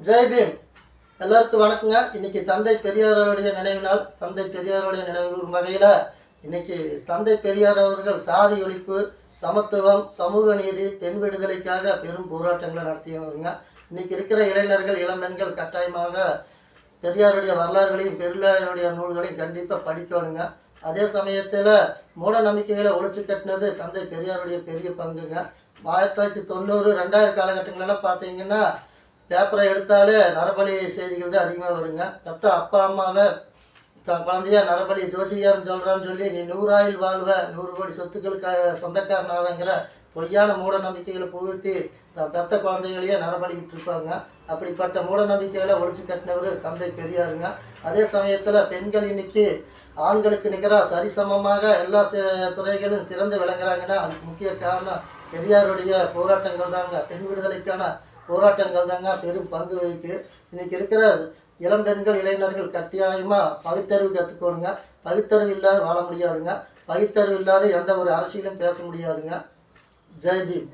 ஜெய் பீம். எல்லாருக்கும் வணக்கங்க. இன்னைக்கு தந்தை பெரியாரோடைய நினைவு நாள். தந்தை பெரியாரோடைய நினைவு வகையில் இன்னைக்கு தந்தை பெரியார் அவர்கள் சாதி ஒழிப்பு, சமத்துவம், சமூக நீதி, பெண் விடுதலைக்காக பெரும் போராட்டங்களை நடத்தியவருங்க. இன்னைக்கு இருக்கிற இளைஞர்கள், இளம்பெண்கள் கட்டாயமாக பெரியாருடைய வரலாறுகளையும் பெரியாருடைய நூல்களையும் கண்டிப்பாக படிக்கணுங்க. அதே சமயத்தில் மூட நம்பிக்கைகளை ஒழிச்சு கட்டினது தந்தை பெரியாருடைய பெரிய பங்குங்க. 1990, 2000 காலகட்டங்களெல்லாம் பார்த்தீங்கன்னா பேப்பரை எடுத்தாலே நரபலி செய்திகள் தான் அதிகமாக வருங்க. பெற்ற அப்பா அம்மாவை குழந்தையா நரபலி ஜோசியார்னு சொல்கிறான்னு சொல்லி நீ 100 ஆயுள் வாழ்வ, 100 கோடி சொத்துக்களுக்கு சொந்தக்காரனாவங்கிற பொய்யான மூட நம்பிக்கைகளை புகுத்தி பெற்ற குழந்தைகளையே நரபலிக்கிட்டு இருப்பாங்க. அப்படிப்பட்ட மூட நம்பிக்கைகளை ஒழிச்சு கட்டினவர் தந்தை பெரியாருங்க. அதே சமயத்தில் பெண்கள் இன்னைக்கு ஆண்களுக்கு நிகராக சரிசமமாக எல்லா துறைகளும் சிறந்து விளங்குறாங்கன்னா அதுக்கு முக்கிய காரணம் பெரியாருடைய போராட்டங்கள் தாங்க. பெண் விடுதலைக்கான போராட்டங்கள் தாங்க பெரும் பங்கு வகிக்கு. இன்னைக்கு இருக்கிற இளம்பெண்கள், இளைஞர்கள் கட்டாயமாக பகுத்தறிவு கற்றுக்கணுங்க. பகுத்தறிவு இல்லாத வாழ முடியாதுங்க. பகுத்தறிவு இல்லாத எந்த ஒரு அரசியலும் பேச முடியாதுங்க. ஜெய் பீம்.